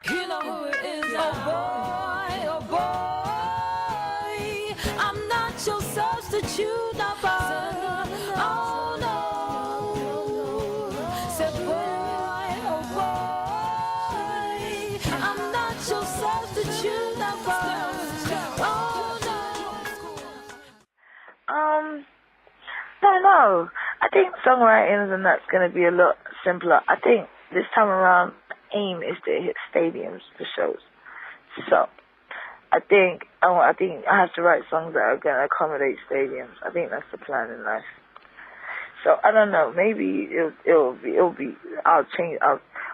You know who it is. Oh boy, I'm not your substitute, no boy. Oh no. Said boy, oh boy, I'm not your substitute, no boy. Oh no. I don't know. I think songwriting and that's going to be a lot simpler. I think this time around, aim is to hit stadiums for shows. So, I think I have to write songs that are going to accommodate stadiums. I think that's the plan in life. So, I don't know. Maybe it'll be. I'll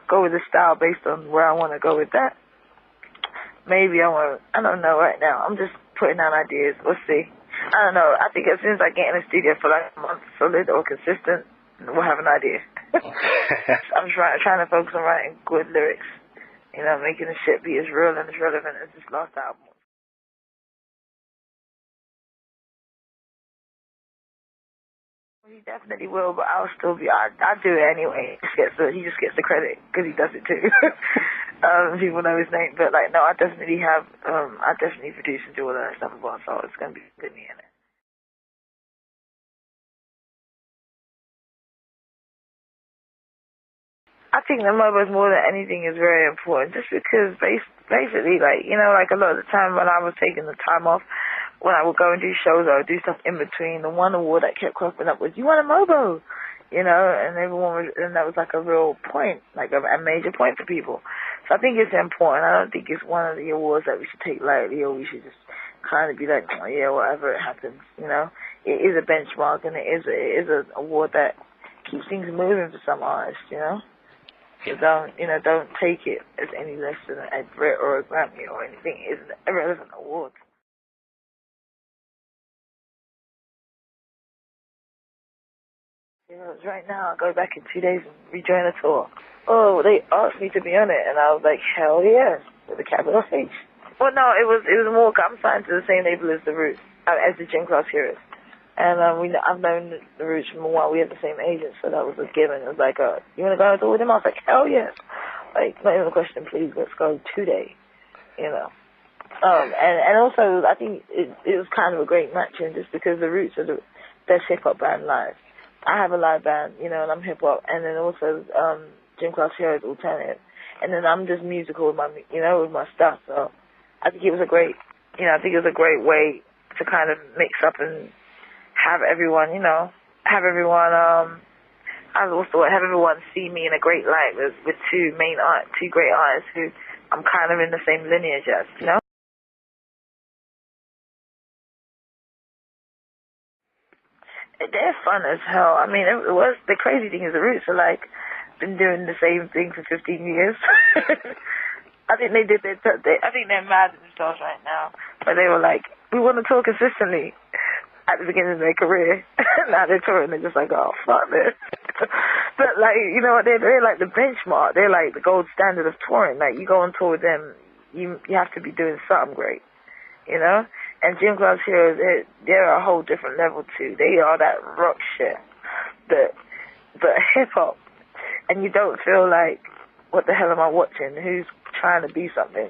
go with the style based on where I want to go with that. Maybe I don't know right now. I'm just putting down ideas. We'll see. I don't know. I think as soon as I get in the studio for like a month, solid or consistent, we'll have an idea. I'm trying to focus on writing good lyrics. You know, making the shit be as real and as relevant as this last album. He definitely will, but I'll still be. I do it anyway. He just gets the credit because he does it too. People know his name, but like, no, I definitely produce and do all that stuff about. So it's gonna be good me in it. I think the MOBOs more than anything is very important, just because basically, like, you know, like a lot of the time when I was taking the time off, when I would go and do shows, I would do stuff in between. The one award that kept cropping up was, you want a MOBO? You know, and that was like a real point, like a major point for people. So I think it's important. I don't think it's one of the awards that we should take lightly, or we should just kind of be like, oh yeah, whatever, it happens, you know. It is a benchmark, and it is an award that keeps things moving for some artists, you know. So don't take it as any less than a Brit or a Grammy or anything. It's an irrelevant award. You know, right now I go back in 2 days and rejoin the tour. Oh, they asked me to be on it, and I was like, hell yeah, with a capital H. Well, no, it was more. I'm signed to the same label as the Roots, as the Gym Class Heroes. And I've known the Roots from a while. We had the same agent, so that was a given. It was like, you want to go on tour with him? I was like, hell yes. Like, not even a question, please, let's go today, you know. And also, I think it was kind of a great matching, just because the Roots are the best hip-hop band live. I have a live band, you know, and I'm hip-hop, and then also Gym Class Heroes alternative. And then I'm just musical with with my stuff. So I think it was a great way to kind of mix up and have everyone see me in a great light with two great artists who I'm kind of in the same lineage as, you know? They're fun as hell. I mean, the crazy thing is the Roots are like, been doing the same thing for 15 years. I think I think they're mad at themselves right now, but they were like, we want to tour consistently at the beginning of their career. Now they're touring, they're just like, oh, fuck this. But, like, you know what, they're like the benchmark. They're like the gold standard of touring. Like, you go on tour with them, you have to be doing something great, you know? And Gym Class Heroes, they're a whole different level, too. They are that rock shit, but hip-hop. And you don't feel like, what the hell am I watching? Who's trying to be something?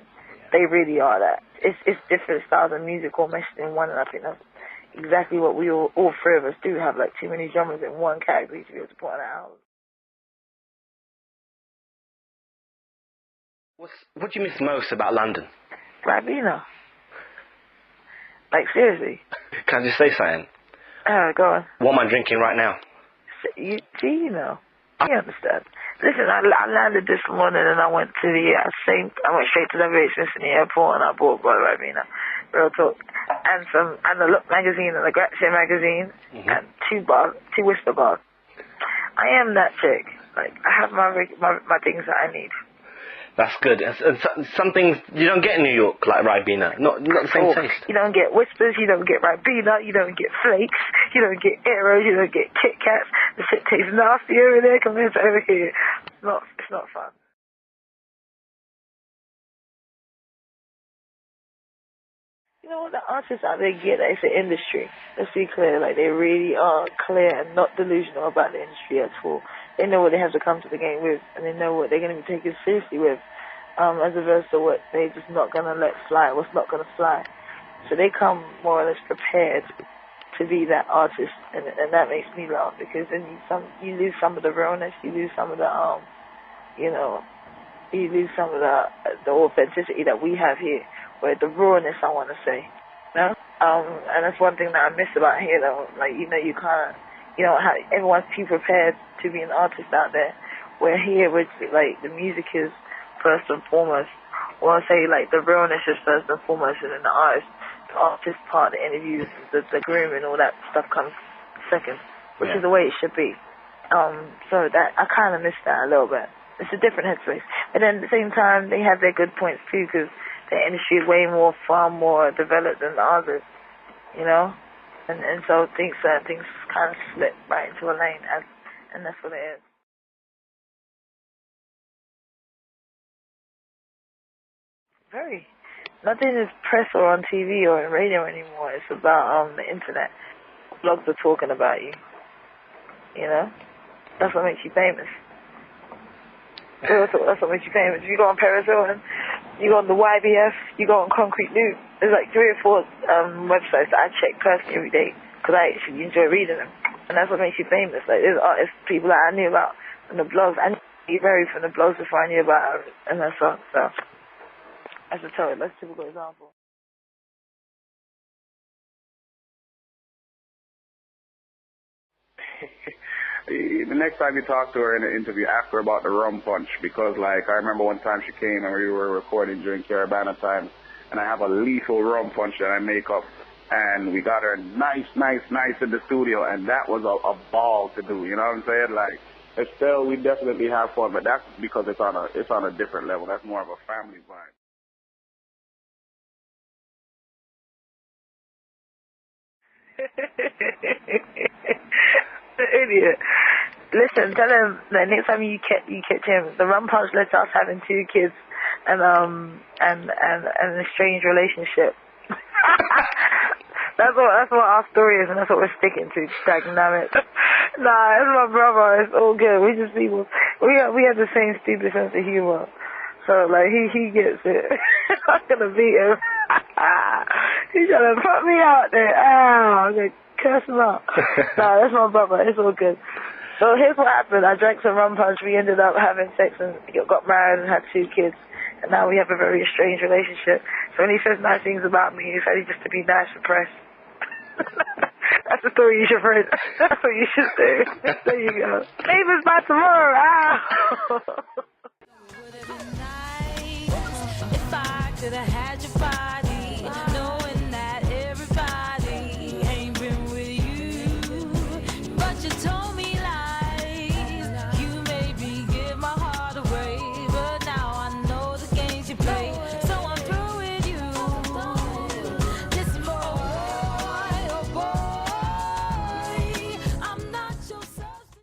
They really are that. It's different styles of music all meshed in one, and I think that's exactly what we all three of us do, have like too many genres in one category to be able to put on our album. What do you miss most about London? Ribena. Like, seriously. Can I just say something? Go on. What am I drinking right now? You know. I understand. Listen, I landed this morning and I went to I went straight to the Smith in the airport and I bought Ribena. Real talk. And the Look magazine and the Grazia magazine, and two Whisper bars. I am that chick. Like, I have my things that I need. That's good. And some things you don't get in New York, like Ribena. Not the same taste. You don't get Whispers, you don't get Ribena, you don't get Flakes, you don't get Aeros, you don't get Kit Kats. The shit tastes nasty over there compared to over here. It's not fun. You know what, the artists out there get that it's an industry. Let's be clear, like, they really are clear and not delusional about the industry at all. They know what they have to come to the game with, and they know what they're going to be taken seriously with. as opposed to what they just not gonna let fly, what's not gonna fly. So they come more or less prepared to be that artist, and that makes me laugh, because then you lose some of the realness, you lose some of the you lose some of the authenticity that we have here, where the rawness, I want to say, you know. And that's one thing that I miss about here, though. Like, you know, you kind of, you know, how everyone's too prepared to be an artist out there. Where here, which like the music is first and foremost, or I'll say like the realness is first and foremost, and then the artist part, the interviews, the grooming, all that stuff comes second, which is the way it should be. So that I kind of miss that a little bit. It's a different headspace, but then at the same time they have their good points too, because the industry is way more, far more developed than ours is, you know, and so things kind of slip right into a lane, and that's what it is. Very. Nothing is press or on TV or on radio anymore. It's about the internet. Blogs are talking about you. You know? That's what makes you famous. That's what makes you famous. If you go on Periscope and you go on the YBF, you go on Concrete Loop, there's like 3 or 4 websites that I check personally every day because I actually enjoy reading them. And that's what makes you famous. Like, there's artists, people that I knew about from the blogs. I knew very from the blogs before I knew about it. And that's all. So, that's a typical example. The next time you talk to her in an interview, ask her about the Rum Punch, because like I remember one time she came and we were recording during Caravana time, and I have a lethal Rum Punch that I make up, and we got her nice in the studio, and that was a ball to do. You know what I'm saying? Like, Estelle, we definitely have fun, but that's because it's on a different level. That's more of a family vibe. The idiot. Listen, tell him that next time you catch him, the Rum Punch led to us having 2 kids and a strange relationship. That's what our story is, and that's what we're sticking to. Dynamic. Nah, it's my brother. It's all good. We just people. We have the same stupid sense of humor. So like he gets it. I'm gonna beat him. He's trying to put me out there. I'm gonna curse him out. Nah, that's my brother. It's all good. So here's what happened. I drank some Rum Punch. We ended up having sex and got married and had 2 kids. And now we have a very strange relationship. So when he says nice things about me, he said just to be nice for press. That's the story you should read. That's what you should do. There you go. Neighbors by tomorrow. Would it be nice if I could have had your fire?